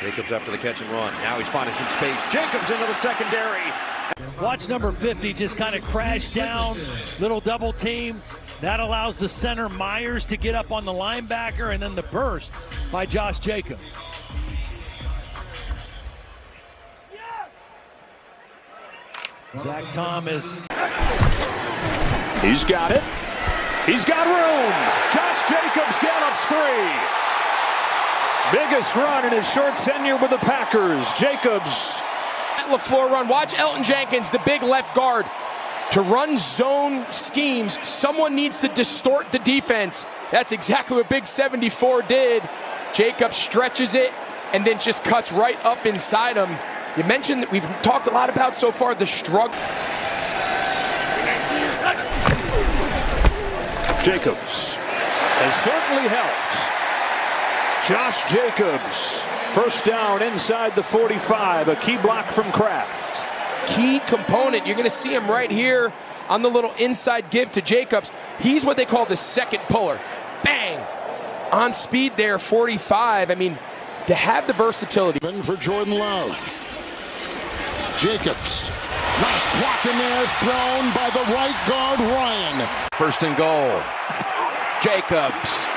Jacobs after the catch and run. Now he's finding some space. Jacobs into the secondary. Watch number 50 just kind of crash down. Little double team. That allows the center Myers to get up on the linebacker, and then the burst by Josh Jacobs. Zach Thomas. He's got it. He's got room. Josh Jacobs gallops free. Biggest run in his short tenure with the Packers. Jacobs. LaFleur run. Watch Elton Jenkins, the big left guard. To run zone schemes, someone needs to distort the defense. That's exactly what Big 74 did. Jacobs stretches it and then just cuts right up inside him. You mentioned that we've talked a lot about so far the struggle. Jacobs has certainly helped. Josh Jacobs, first down inside the 45, a key block from Kraft. Key component. You're going to see him right here on the little inside give to Jacobs. He's what they call the second puller. Bang! On speed there, 45. I mean, to have the versatility. For Jordan Love. Jacobs. Nice block in there, thrown by the right guard, Ryan. First and goal. Jacobs.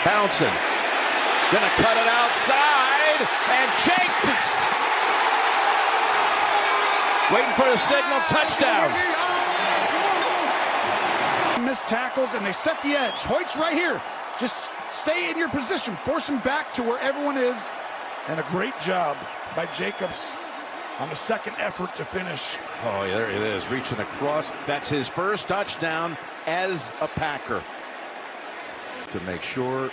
Bouncing. Gonna cut it outside. And Jacobs. Waiting for the signal, touchdown. Missed tackles, and they set the edge. Hoyt's right here. Just stay in your position. Force him back to where everyone is. And a great job by Jacobs on the second effort to finish. Oh, yeah, there it is, reaching across. That's his first touchdown as a Packer. To make sure.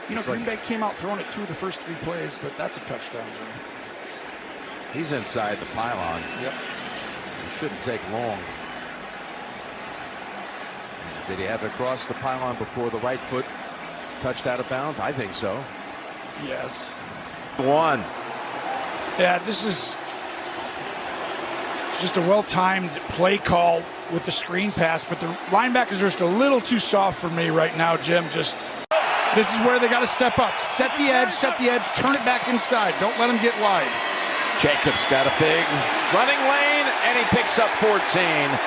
You know, Green Bay came out throwing it 2 of the first 3 plays, but that's a touchdown, Jim. He's inside the pylon. Yep. It shouldn't take long. Did he have it across the pylon before the right foot touched out of bounds? I think so. Yes. 1. Yeah, this is just a well-timed play call with the screen pass, but the linebackers are just a little too soft for me right now, Jim. This is where they got to step up. Set the edge, turn it back inside. Don't let them get wide. Jacobs got a big running lane, and he picks up 14.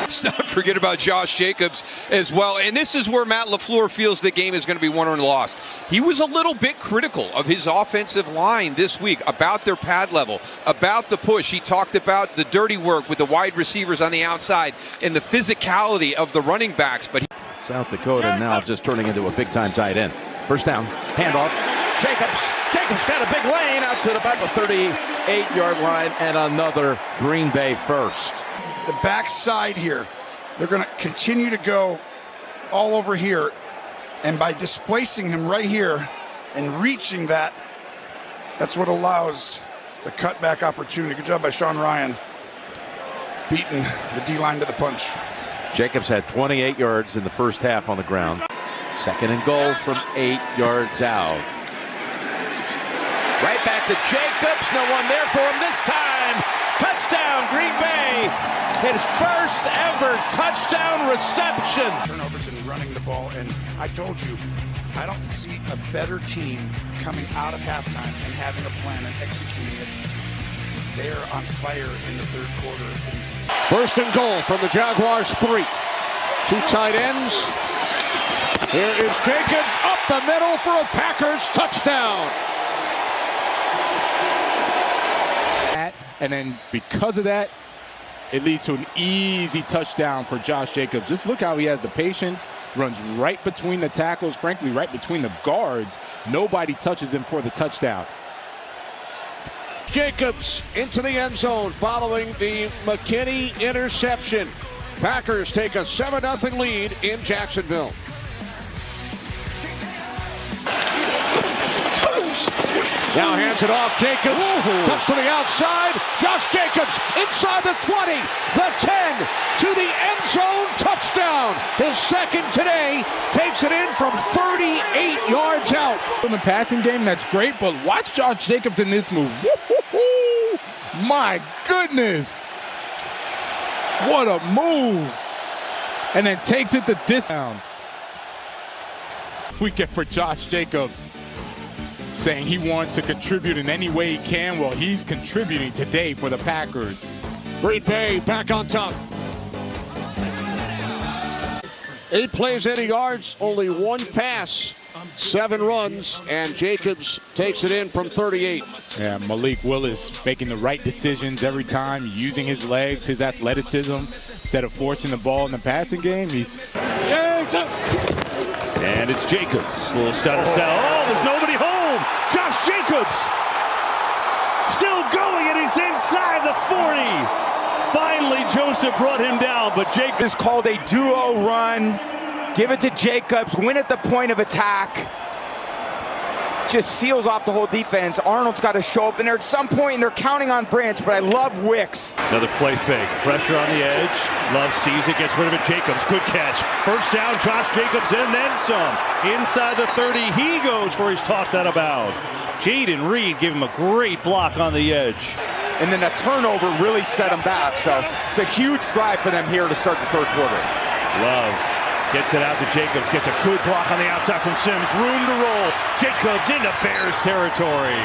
Let's not forget about Josh Jacobs as well. And this is where Matt LaFleur feels the game is going to be won or lost. He was a little bit critical of his offensive line this week about their pad level, about the push. He talked about the dirty work with the wide receivers on the outside and the physicality of the running backs. But South Dakota now just turning into a big-time tight end. First down, handoff. Jacobs got a big lane out to about the 38-yard line, and another Green Bay first. The backside here, they're going to continue to go all over here, and by displacing him right here and reaching that, that's what allows the cutback opportunity. Good job by Sean Ryan beating the D-line to the punch. Jacobs had 28 yards in the first half on the ground. Second and goal from 8 yards out. Right back to Jacobs. No one there for him this time. Touchdown, Green Bay. His first ever touchdown reception. Turnovers and running the ball, and I told you, I don't see a better team coming out of halftime and having a plan and executing it. They're on fire in the third quarter. First and goal from the Jaguars 3. 2 tight ends. Here is Jacobs up the middle for a Packers touchdown. And then because of that, it leads to an easy touchdown for Josh Jacobs. Just look how he has the patience, runs right between the tackles, frankly, right between the guards. Nobody touches him for the touchdown. Jacobs into the end zone following the McKinney interception. Packers take a 7-0 lead in Jacksonville. Now hands it off. Jacobs comes to the outside. Josh Jacobs inside the 20, the 10, to the end zone. Touchdown. His second today, takes it in from 38 yards out. In the passing game, that's great, but watch Josh Jacobs in this move. My goodness. What a move. And then takes it to this down. We get for Josh Jacobs saying he wants to contribute in any way he can. Well, he's contributing today for the Packers. Green Bay back on top. 8 plays, 80 yards, only 1 pass, 7 runs, and Jacobs takes it in from 38. Yeah, Malik Willis making the right decisions every time, using his legs, his athleticism, instead of forcing the ball in the passing game. And it's Jacobs. Little stutter style. Oh, there's nobody home. Josh Jacobs still going, and he's inside the 40. Finally, Joseph brought him down, but Jacobs is called a duo run. Give it to Jacobs. Win at the point of attack. Just seals off the whole defense. Arnold's got to show up in there at some point, and they're counting on Branch, but I love Wicks. Another play fake. Pressure on the edge. Love sees it, gets rid of it. Jacobs, good catch. First down, Josh Jacobs, and then some. Inside the 30, he goes for his tossed out of bounds. Jaden Reed gave him a great block on the edge. And then a turnover really set them back. So it's a huge drive for them here to start the third quarter. Love gets it out to Jacobs. Gets a good block on the outside from Sims. Room to roll. Jacobs into Bears territory.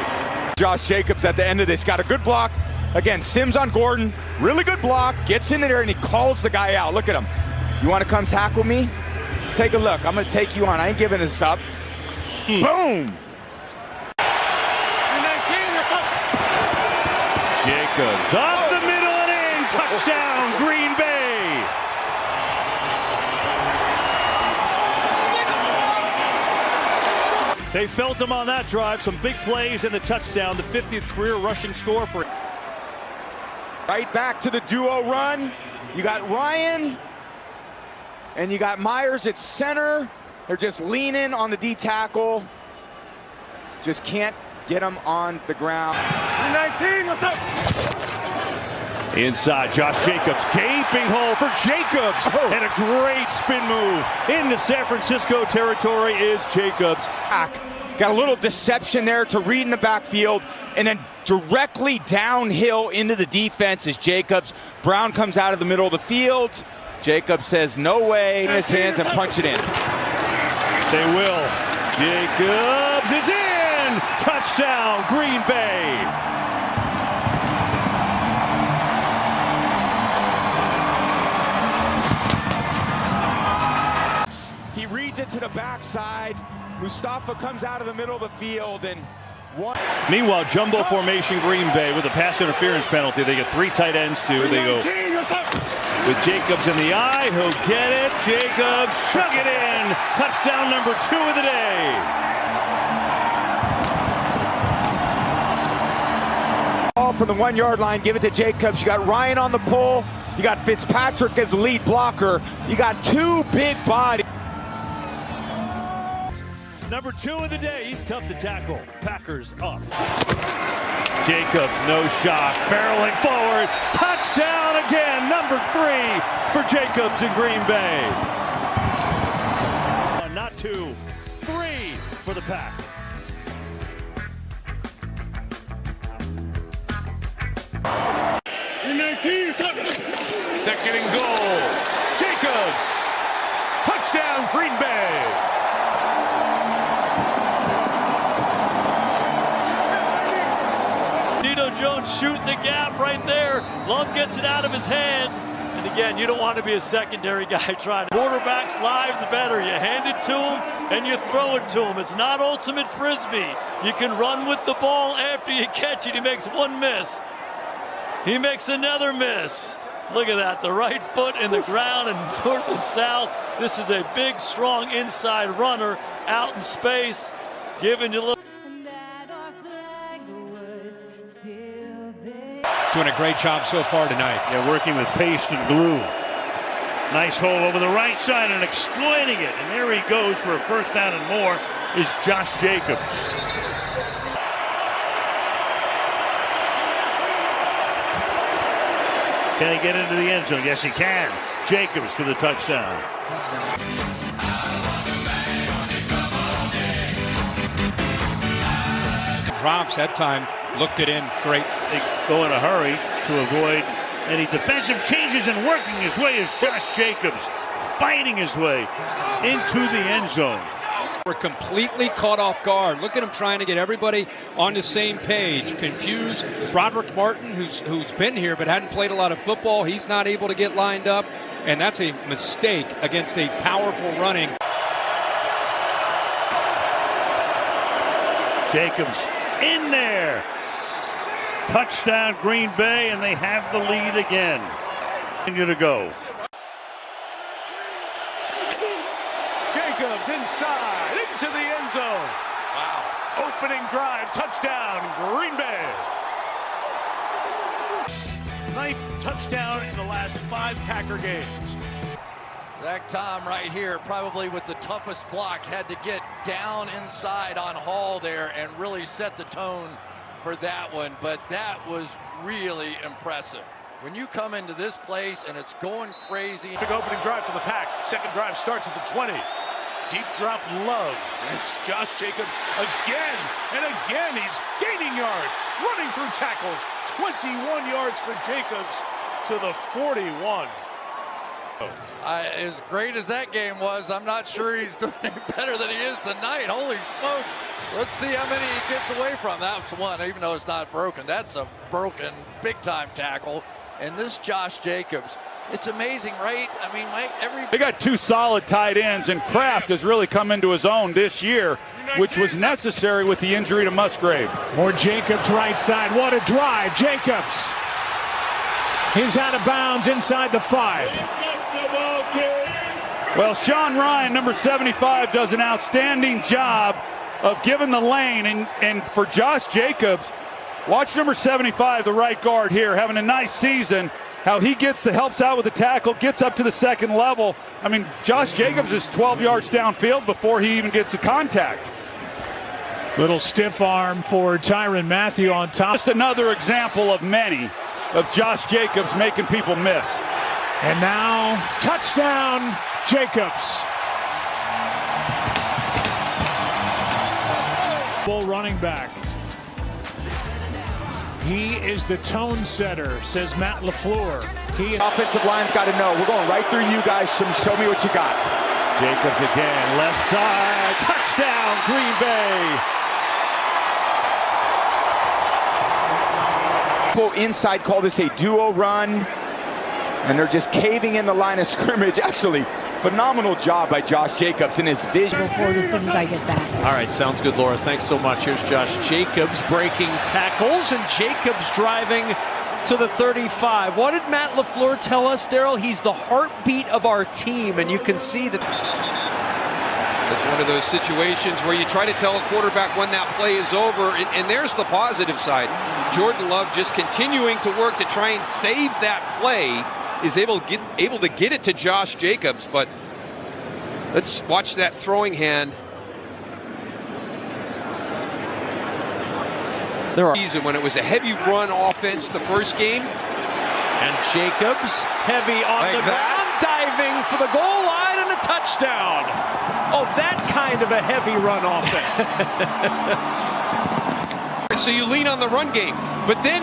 Josh Jacobs at the end of this got a good block. Again, Sims on Gordon. Really good block. Gets in there and he calls the guy out. Look at him. You want to come tackle me? Take a look. I'm going to take you on. I ain't giving this up. Boom. Jacobs up the middle and in. Touchdown, Green Bay. They felt him on that drive. Some big plays and the touchdown. The 50th career rushing score for. Right back to the duo run. You got Ryan and you got Myers at center. They're just leaning on the D tackle. Just can't get him on the ground. 19, what's up? Inside, Josh Jacobs, gaping hole for Jacobs, and a great spin move into San Francisco territory is Jacobs. Got a little deception there to Reed in the backfield, and then directly downhill into the defense is Jacobs. Brown comes out of the middle of the field. Jacobs says no way in his hands and punch it in. They will. Jacobs is in. Touchdown, Green Bay. He reads it to the backside. Mustafa comes out of the middle of the field and one. Meanwhile, jumbo formation Green Bay with a pass interference penalty. They get 3 tight ends too. They go with Jacobs in the eye. He'll get it. Jacobs chug it in. Touchdown number 2 of the day. From the 1 yard line, give it to Jacobs. You got Ryan on the pull. You got Fitzpatrick as the lead blocker. You got 2 big bodies. Number 2 of the day. He's tough to tackle. Packers up. Jacobs, no shock, barreling forward. Touchdown again, number 3 for Jacobs in Green Bay. Not 2, 3 for the Pack. Second and goal. Jacobs. Touchdown, Green Bay. Dino Jones shooting the gap right there. Love gets it out of his hand. And again, you don't want to be a secondary guy trying to. Quarterback's lives better. You hand it to him and you throw it to him. It's not ultimate frisbee. You can run with the ball after you catch it. He makes 1 miss. He makes another miss. Look at that, the right foot in the ground and north and south. This is a big, strong inside runner out in space, giving you a little. Doing a great job so far tonight. Yeah, working with paste and glue. Nice hole over the right side and exploiting it. And there he goes for a first down and more is Josh Jacobs. Can he get into the end zone? Yes, he can. Jacobs for the touchdown. Drops that time, looked it in great. They go in a hurry to avoid Any defensive changes and working his way is Josh Jacobs, fighting his way into the end zone. We're completely caught off guard. Look at him trying to get everybody on the same page. Confuse Broderick Martin, who's been here but hadn't played a lot of football. He's not able to get lined up, and that's a mistake against a powerful running. Jacobs in there. Touchdown Green Bay, and they have the lead again. Continue to go. Jacobs inside, into the end zone. Wow. Opening drive, touchdown, Green Bay. Ninth touchdown in the last 5 Packer games. Zach Tom right here, probably with the toughest block, had to get down inside on Hall there and really set the tone for that one, but that was really impressive. When you come into this place and it's going crazy. Big opening drive for the Pack. Second drive starts at the 20. Deep drop Love. It's Josh Jacobs again and again. He's gaining yards, running through tackles. 21 yards for Jacobs to the 41. As great as that game was, I'm not sure he's doing any better than he is tonight. Holy smokes. Let's see how many he gets away from. That's one, even though it's not broken. That's a broken big-time tackle. And this Josh Jacobs, it's amazing, right? I mean, Mike, They got 2 solid tight ends, and Kraft has really come into his own this year, which was necessary with the injury to Musgrave. More Jacobs right side. What a drive. Jacobs. He's out of bounds inside the 5. Well, Sean Ryan, number 75, does an outstanding job of giving the lane. And for Josh Jacobs, watch number 75, the right guard here, having a nice season. How he helps out with the tackle, gets up to the second level. I mean, Josh Jacobs is 12 yards downfield before he even gets the contact. Little stiff arm for Tyrann Mathieu on top. Just another example of many of Josh Jacobs making people miss. And now, touchdown, Jacobs. Full running back. He is the tone setter, says Matt LaFleur. Offensive line's got to know. We're going right through you guys, so show me what you got. Jacobs again, left side, touchdown, Green Bay. Inside, call this a duo run. And they're just caving in the line of scrimmage. Actually, phenomenal job by Josh Jacobs in his vision. As soon as I get back. All right, sounds good, Laura. Thanks so much. Here's Josh Jacobs breaking tackles, and Jacobs driving to the 35. What did Matt LaFleur tell us, Daryl? He's the heartbeat of our team, and you can see that. It's one of those situations where you try to tell a quarterback when that play is over, and there's the positive side. Jordan Love just continuing to work to try and save that play, is able to get it to Josh Jacobs, but let's watch that throwing hand. When it was a heavy run offense the first game. And Jacobs heavy on the ground, diving for the goal line and a touchdown. Oh, that kind of a heavy run offense. So you lean on the run game, but then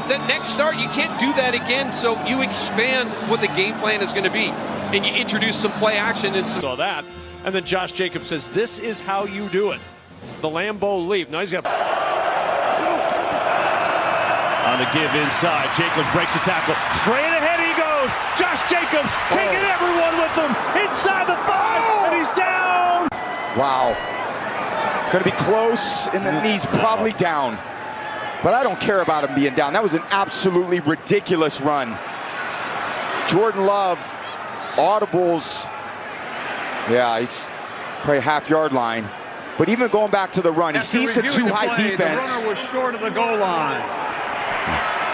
the next start, you can't do that again, so you expand what the game plan is going to be, and you introduce some play action and some. Saw that, and then Josh Jacobs says, this is how you do it. The Lambeau leap. Now he's got. On the give inside, Jacobs breaks the tackle. Straight ahead he goes. Josh Jacobs taking everyone with him inside the 5, and he's down. Wow. It's going to be close, and then he's probably down. But I don't care about him being down. That was an absolutely ridiculous run. Jordan Love, audibles. Yeah, he's probably half-yard line. But even going back to the run, he sees the too high defense. The runner was short of the goal line.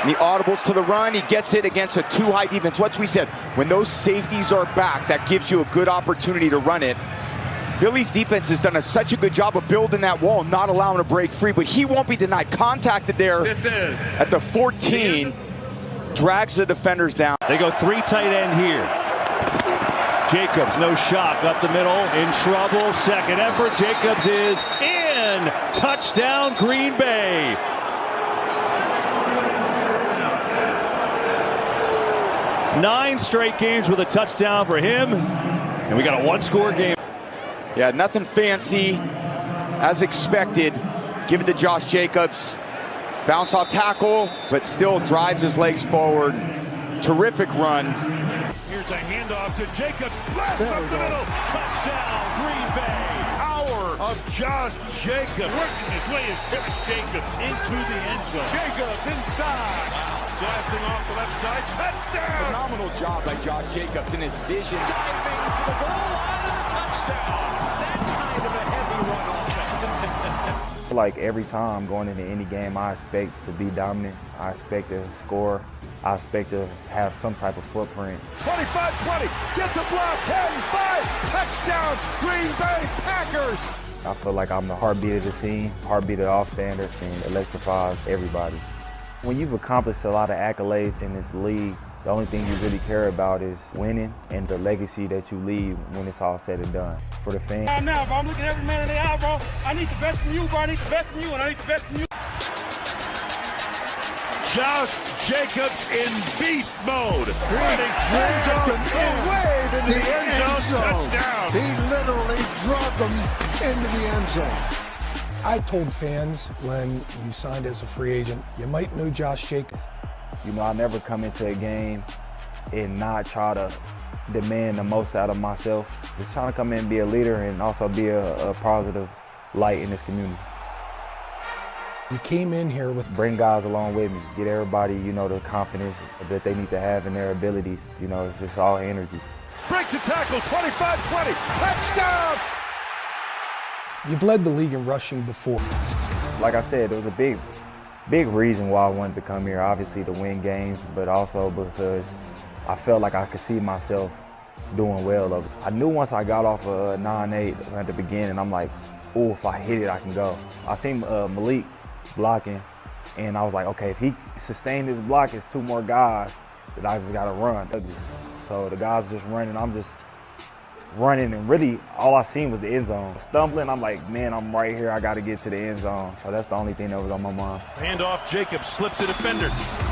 And he audibles to the run. He gets it against a too high defense. What we said, when those safeties are back, that gives you a good opportunity to run it. Philly's defense has done such a good job of building that wall, not allowing him to break free, but he won't be denied. Contacted there at the 14, drags the defenders down. They go 3 tight end here. Jacobs, no shock, up the middle, in trouble, second effort, Jacobs is in, touchdown Green Bay. 9 straight games with a touchdown for him. And we got a one-score game. Yeah, nothing fancy. As expected. Give it to Josh Jacobs. Bounce off tackle, but still drives his legs forward. Terrific run. Here's a handoff to Jacobs. Blast up the middle. Touchdown, Green Bay. Power of Josh Jacobs. Working his way is Josh Jacobs into the end zone. Jacobs inside. Blasting off the left side. Touchdown. Phenomenal job by Josh Jacobs in his vision. Diving to the goal line and a touchdown. That kind of a heavy run offense. Like every time going into any game, I expect to be dominant. I expect to score. I expect to have some type of footprint. 25-20. Gets a block. 10-5. Touchdown. Green Bay Packers. I feel like I'm the heartbeat of the team, heartbeat of the off-standard, and electrifies everybody. When you've accomplished a lot of accolades in this league, the only thing you really care about is winning and the legacy that you leave when it's all said and done. For the fans. Now, bro, I'm looking at every man in the eye, bro. I need the best from you, bro. I need the best from you, and I need the best from you. Josh Jacobs in beast mode. Running wave into the end zone. Touchdown. He literally drug them into the end zone. I told fans when you signed as a free agent, you might know Josh Jacobs. You know, I never come into a game and not try to demand the most out of myself. Just trying to come in and be a leader and also be a positive light in this community. You came in here with... Bring guys along with me. Get everybody, you know, the confidence that they need to have in their abilities. You know, it's just all energy. Breaks a tackle, 25-20. Touchdown! You've led the league in rushing before. Like I said, there was a big reason why I wanted to come here. Obviously to win games, but also because I felt like I could see myself doing well. I knew once I got off a 9-8 at the beginning, I'm like, oh, if I hit it, I can go. I seen Malik blocking, and I was like, okay, if he sustained his block, it's 2 more guys that I just gotta run. So the guys just running, I'm just running, and really all I seen was the end zone. Stumbling, I'm like, man, I'm right here, I gotta get to the end zone. So that's the only thing that was on my mind. Handoff, Jacobs slips a defender,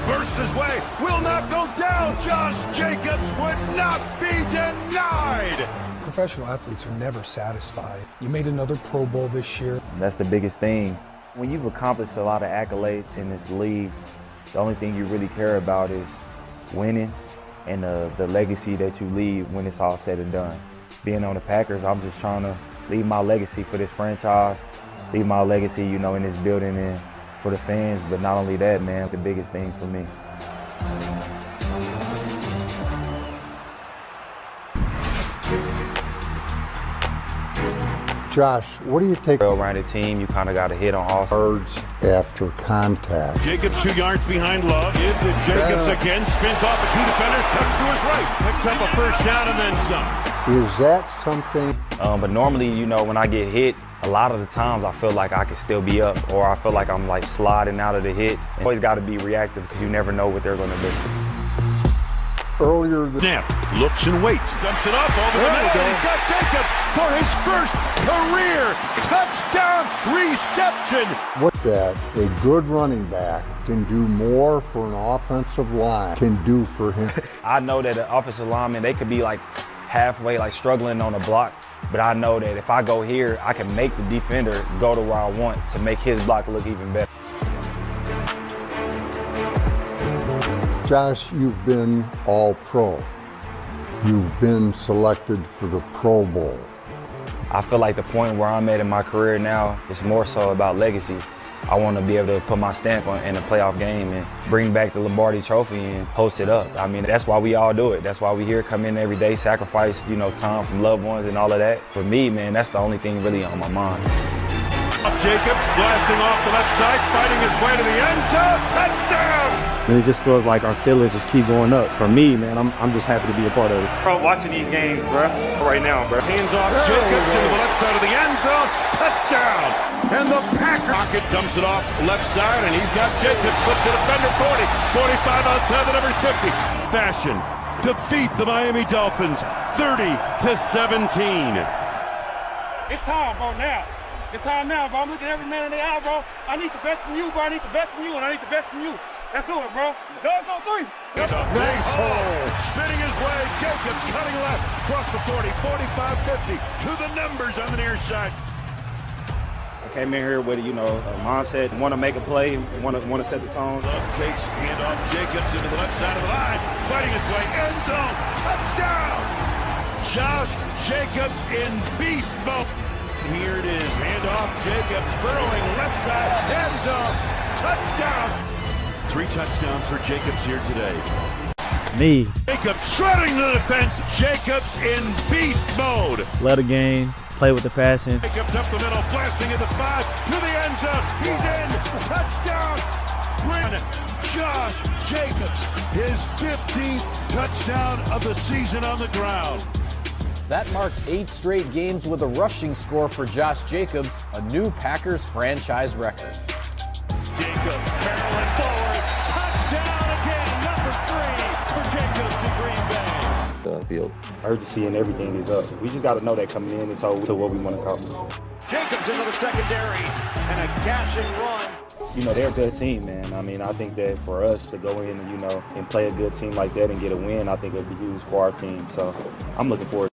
bursts his way, will not go down. Josh Jacobs would not be denied. Professional athletes are never satisfied. You made another Pro Bowl this year. That's the biggest thing. When you've accomplished a lot of accolades in this league, the only thing you really care about is winning and the legacy that you leave when it's all said and done. Being on the Packers, I'm just trying to leave my legacy for this franchise, leave my legacy, you know, in this building and for the fans. But not only that, man, the biggest thing for me. Josh, what do you take? Well-rounded team, you kind of got to hit on all birds after contact. Jacobs 2 yards behind Love. Give to Jacobs again, spins off the 2 defenders, cuts to his right, picks up a first down and then some. Is that something? But normally, you know, when I get hit, a lot of the times I feel like I can still be up, or I feel like I'm like sliding out of the hit. You always got to be reactive because you never know what they're going to do. Earlier the snap, looks and waits, dumps it off over the middle, and he's got Jacobs for his first career touchdown reception. What that a good running back can do more for an offensive line can do for him. I know that an offensive lineman, they could be like halfway, like struggling on a block, but I know that if I go here, I can make the defender go to where I want to make his block look even better. Josh, you've been All-Pro. You've been selected for the Pro Bowl. I feel like the point where I'm at in my career now is more so about legacy. I want to be able to put my stamp on in a playoff game and bring back the Lombardi Trophy and post it up. I mean, that's why we all do it. That's why we here, come in every day, sacrifice, you know, time from loved ones and all of that. For me, man, that's the only thing really on my mind. Jacobs blasting off the left side, fighting his way to the end zone, touchdown! And it just feels like our ceilings just keep going up. For me, man, I'm just happy to be a part of it. Bro, watching these games, bro, right now, bro. Hands off Jacobs into the left side of the end zone, touchdown! And the Packer pocket dumps it off left side, and he's got Jacobs, slips to defender 40, 45 outside the number 50. Fashion defeat the Miami Dolphins 30-17. It's time, bro, now. It's time now, bro. I'm looking at every man in the eye, bro. I need the best from you, bro. I need the best from you, and I need the best from you. Let's do it, bro. Dogs on 3. Nice hole. Spinning his way. Jacobs cutting left. Across the 40, 45, 50. To the numbers on the near side. I came in here with, a mindset, want to make a play, want to set the tone. Love takes handoff. Jacobs into the left side of the line. Fighting his way. End zone. Touchdown. Josh Jacobs in beast mode. Here it is. Handoff. Jacobs burrowing left side. End zone. Touchdown. 3 touchdowns for Jacobs here today. Me. Jacobs shredding the defense. Jacobs in beast mode. Love the game. Play with the passion. Jacobs up the middle, blasting at the 5 to the end zone. He's in. Touchdown. Josh Jacobs, his 15th touchdown of the season on the ground. That marked 8 straight games with a rushing score for Josh Jacobs, a new Packers franchise record. Jacobs barreling forward. Touchdown again, number 3 for Jacobs in Green Bay. Field. Urgency and everything is up. We just got to know that coming in and so what we want to accomplish. Jacobs into the secondary and a gashing run. They're a good team, man. I think that for us to go in and, and play a good team like that and get a win, I think it'll be huge for our team. So I'm looking forward